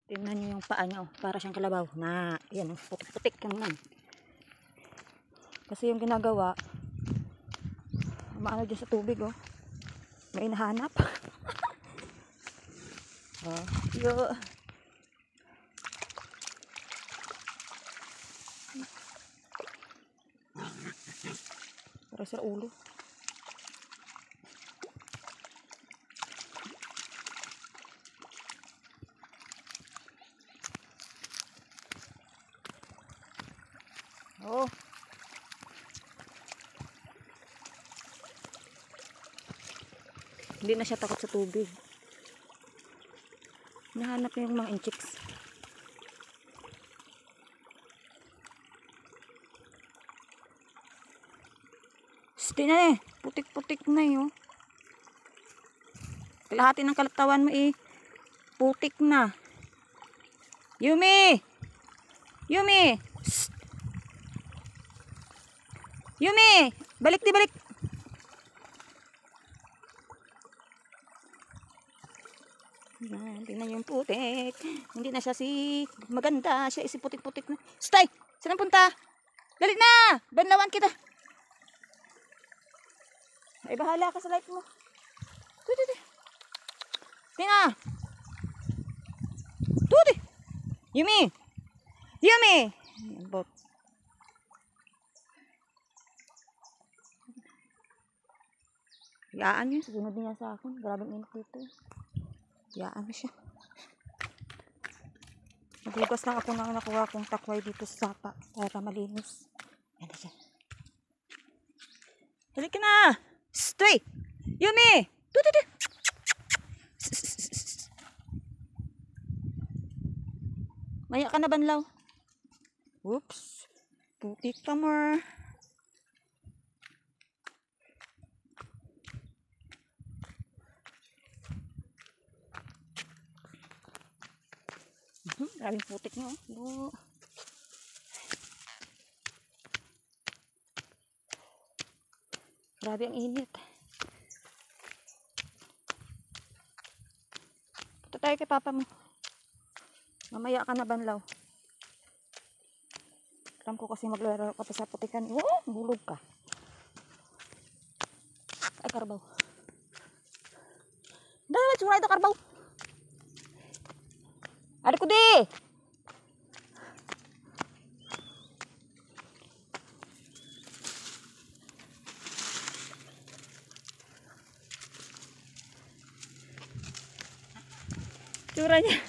Tingnan nyo yung paa niya, oh. Para siyang kalabaw. Na, yan, oh. Putik-putik yan lang. Kasi yung ginagawa, maano dyan sa tubig, oh. May nahanap. Oh, yo. Para sa ulo. Oh. Hindi na siya takot sa tubig. Nahanap niya yung mga inchicks. Sti na eh. Putik-putik na yun. Kalahati ng kalatawan mo eh. Putik na. Yumi! Yumi! Psst. Yumi! Balik di balik! Tingnan yung putik. Hindi na siya si maganda. Siya si putik-putik na. Stay! Saan punta? Dali na! Banlawan kita. Ay, bahala ka sa life mo. Tuti. Tingnan. Tuti. Yumi! Yumi! Bot. Yaan yun. Susunod niya sa akin. Grabing inok dito. Yaan siya. Maghugas lang ako nang nakuha kong takway dito sa sapa para malinis. Yan na siya. Dali ka na! Stay! Yumi! Tuti! Maya ka na banlaw. Oops. Putik ka more. Maraming putik nyo. Oh. Grabe ang init. Punta tayo kay papa mo. Mamaya ka na banlaw. Alam ko kasi maglaro ka pa sa putikan. Oh, bulog ka. Ay, karbaw. Dahil, tsura ito karbaw. Adik ko di! Tsura niya.